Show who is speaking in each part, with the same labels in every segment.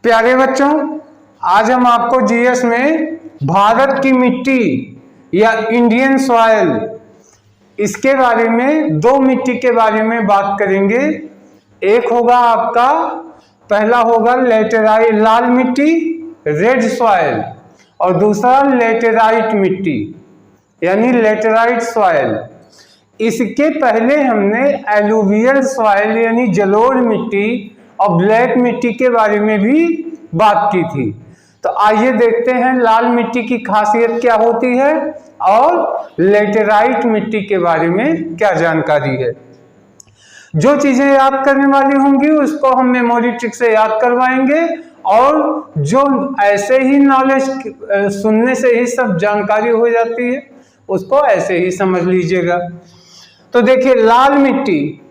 Speaker 1: प्यारे बच्चों, आज हम आपको जीएस में भारत की मिट्टी या इंडियन सॉइल इसके बारे में दो मिट्टी के बारे में बात करेंगे। एक होगा आपका पहला होगा लेटेराइट लाल मिट्टी रेड सॉइल और दूसरा लेटेराइट मिट्टी यानी लेटेराइट सॉइल। इसके पहले हमने एलुवियल सॉइल यानी जलोढ़ मिट्टी और ब्लैक मिट्टी के बारे में भी बात की थी। तो आइए देखते हैं लाल मिट्टी की खासियत क्या होती है और लेटेराइट मिट्टी के बारे में क्या जानकारी है। जो चीजें याद करने वाली होंगी उसको हम मेमोरी ट्रिक से याद करवाएंगे और जो ऐसे ही नॉलेज सुनने से ही सब जानकारी हो जाती है उसको ऐसे ही समझ लीजिएगा। तो देखिए लाल मिट्टी,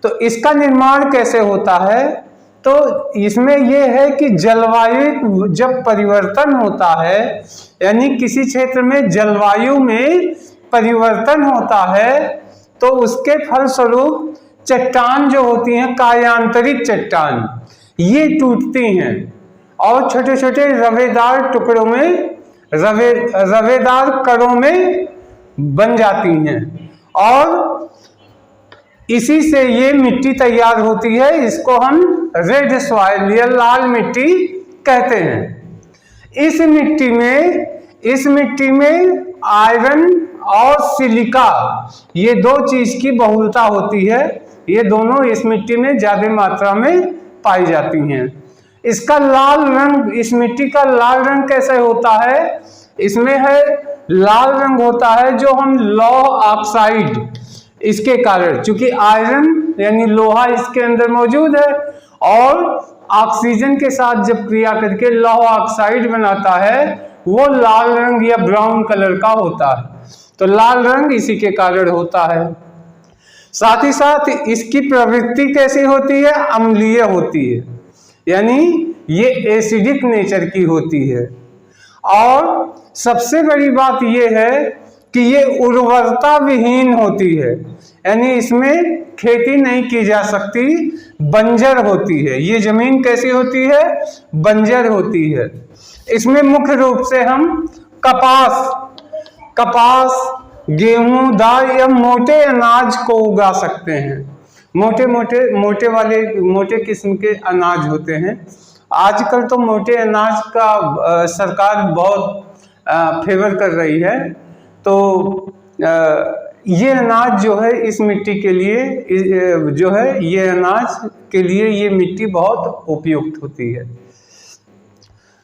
Speaker 1: तो इसका निर्माण कैसे होता है, तो इसमें यह है कि जलवायु जब परिवर्तन होता है यानी किसी क्षेत्र में जलवायु में परिवर्तन होता है तो उसके फलस्वरूप चट्टान जो होती हैं कायांतरित चट्टान ये टूटती हैं और छोटे छोटे रवेदार टुकड़ों में रवेदार कणों में बन जाती हैं और इसी से ये मिट्टी तैयार होती है। इसको हम रेड सॉइल या लाल मिट्टी कहते हैं। इस मिट्टी में आयरन और सिलिका ये दो चीज की बहुलता होती है। ये दोनों इस मिट्टी में ज्यादा मात्रा में पाई जाती हैं। इसका लाल रंग, इस मिट्टी का लाल रंग कैसे होता है, इसमें है लाल रंग होता है जो हम लौह ऑक्साइड इसके कारण, चूंकि आयरन यानी लोहा इसके अंदर मौजूद है और ऑक्सीजन के साथ जब क्रिया करके लौह ऑक्साइड बनाता है वो लाल रंग या ब्राउन कलर का होता है। तो लाल रंग इसी के कारण होता है। साथ ही साथ इसकी प्रवृत्ति कैसी होती है, अम्लीय होती है यानी ये एसिडिक नेचर की होती है। और सबसे बड़ी बात यह है कि ये उर्वरता विहीन होती है यानी इसमें खेती नहीं की जा सकती, बंजर होती है। ये जमीन कैसी होती है, बंजर होती है। इसमें मुख्य रूप से हम कपास, गेहूं, दाल या मोटे अनाज को उगा सकते हैं। मोटे किस्म के अनाज होते हैं। आजकल तो मोटे अनाज का सरकार बहुत फेवर कर रही है। तो ये अनाज जो है इस मिट्टी के लिए जो है ये अनाज के लिए ये मिट्टी बहुत उपयुक्त होती है।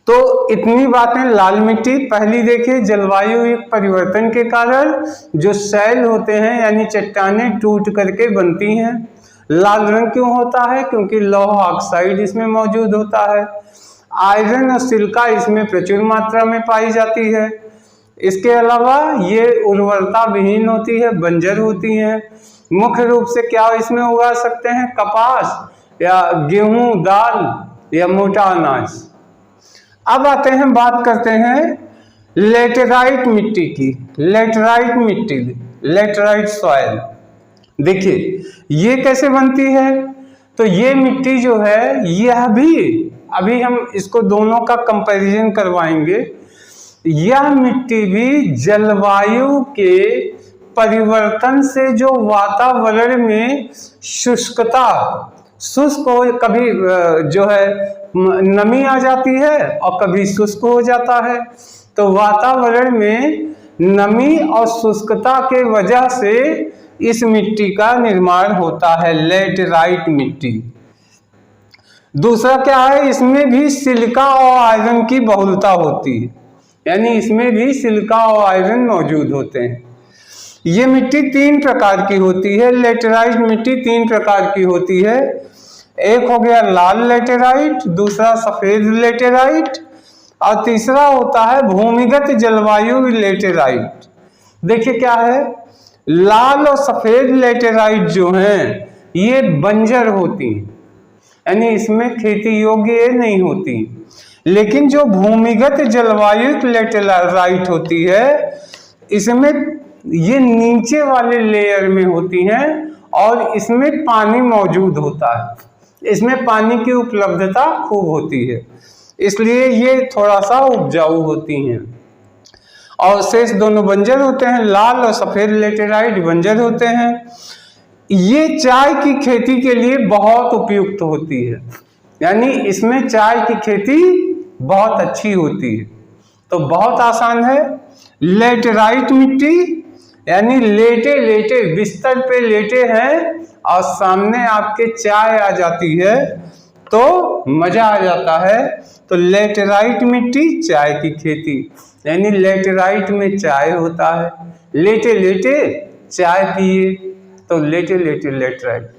Speaker 1: तो इतनी बातें लाल मिट्टी। पहली देखिए जलवायु परिवर्तन के कारण जो शैल होते हैं यानी चट्टानें टूट करके बनती हैं। लाल रंग क्यों होता है, क्योंकि लौह ऑक्साइड इसमें मौजूद होता है। आयरन और सिलिका इसमें प्रचुर मात्रा में पाई जाती है। इसके अलावा ये उर्वरता विहीन होती है, बंजर होती हैं। मुख्य रूप से क्या इसमें उगा सकते हैं, कपास या गेहूं, दाल या मोटा अनाज। अब आते हैं, बात करते हैं लेटेराइट मिट्टी की। लेटेराइट सॉइल देखिए ये कैसे बनती है। तो ये मिट्टी जो है यह भी, अभी हम इसको दोनों का कंपैरिजन करवाएंगे। यह मिट्टी भी जलवायु के परिवर्तन से जो वातावरण में शुष्क हो, कभी जो है नमी आ जाती है और कभी शुष्क हो जाता है। तो वातावरण में नमी और शुष्कता के वजह से इस मिट्टी का निर्माण होता है, लेटेराइट मिट्टी। दूसरा क्या है, इसमें भी सिलिका और आयरन की बहुलता होती है यानी इसमें भी सिलिका और आयरन मौजूद होते हैं। ये मिट्टी तीन प्रकार की होती है। लेटेराइट मिट्टी तीन प्रकार की होती है। एक हो गया लाल लेटेराइट, दूसरा सफेद लेटेराइट और तीसरा होता है भूमिगत जलवायु लेटेराइट। देखिए क्या है, लाल और सफेद लेटेराइट जो हैं ये बंजर होती हैं यानी इसमें खेती योग्य नहीं होती। लेकिन जो भूमिगत जलवायु लेटेराइट होती है इसमें ये नीचे वाले लेयर में होती हैं और इसमें पानी मौजूद होता है इसमें पानी की उपलब्धता खूब होती है, इसलिए ये थोड़ा सा उपजाऊ होती हैं। और शेष दोनों बंजर होते हैं, लाल और सफेद लेटेराइट बंजर होते हैं। ये चाय की खेती के लिए बहुत उपयुक्त होती है, यानी इसमें चाय की खेती बहुत अच्छी होती है। तो बहुत आसान है। लेटेराइट मिट्टी, यानी लेटे लेटे बिस्तर पे लेटे हैं और सामने आपके चाय आ जाती है तो मजा आ जाता है। तो लेटेराइट मिट्टी, चाय की खेती, यानी लेटेराइट में चाय होता है, लेटे लेटे चाय पिए, तो लेटे लेटे लेटेराइट।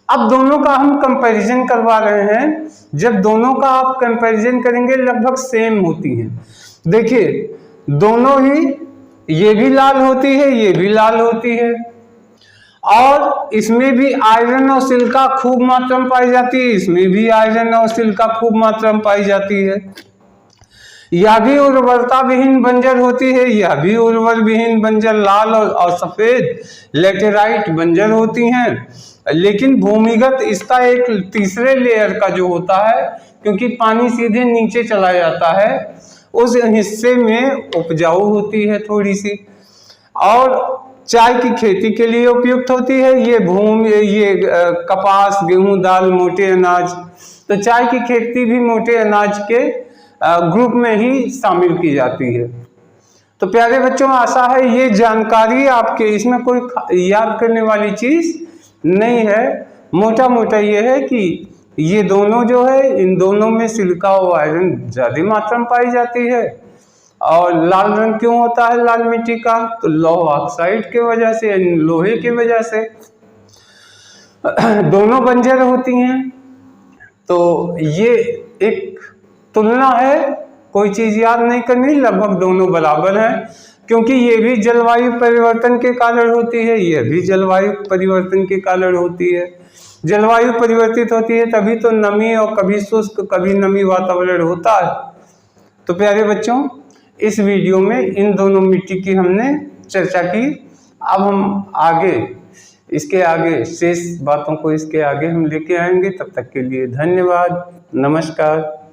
Speaker 1: अब दोनों का हम कंपैरिजन करवा रहे हैं। जब दोनों का आप कंपैरिजन करेंगे लगभग सेम होती हैं। देखिए दोनों ही, ये भी लाल होती है, ये भी लाल होती है, और इसमें भी आयरन और सिलिका खूब मात्रा में पाई जाती है, इसमें भी आयरन और सिलिका खूब मात्रा में पाई जाती है। यह भी उर्वरता विहीन बंजर होती है, यह भी उर्वर विहीन बंजर लाल और सफेद लेटेराइट बंजर होती हैं। लेकिन भूमिगत इसका एक तीसरे लेयर का जो होता है, क्योंकि पानी सीधे नीचे चला जाता है, उस हिस्से में उपजाऊ होती है थोड़ी सी, और चाय की खेती के लिए उपयुक्त होती है। ये कपास, गेहूं, दाल, मोटे अनाज, तो चाय की खेती भी मोटे अनाज के ग्रुप में ही शामिल की जाती है। तो प्यारे बच्चों, आशा है ये जानकारी आपके, इसमें कोई याद करने वाली चीज नहीं है। मोटा मोटा ये है कि ये दोनों जो है, इन दोनों में सिलिका और आयरन ज्यादा मात्रा में पाई जाती है। और लाल रंग क्यों होता है लाल मिट्टी का? तो लौह ऑक्साइड के वजह से, यानी लोहे की वजह से। दोनों बंजर होती हैं, तो ये एक तुलना है, कोई चीज याद नहीं करनी, लगभग दोनों बराबर हैं, क्योंकि ये भी जलवायु परिवर्तन के कारण होती है, ये भी जलवायु परिवर्तन के कारण होती है। जलवायु परिवर्तित होती है तभी तो नमी, और कभी शुष्क कभी नमी वातावरण होता है। तो प्यारे बच्चों, इस वीडियो में इन दोनों मिट्टी की हमने चर्चा की। अब हम इसके आगे शेष बातों को इसके आगे हम लेके आएंगे। तब तक के लिए धन्यवाद, नमस्कार।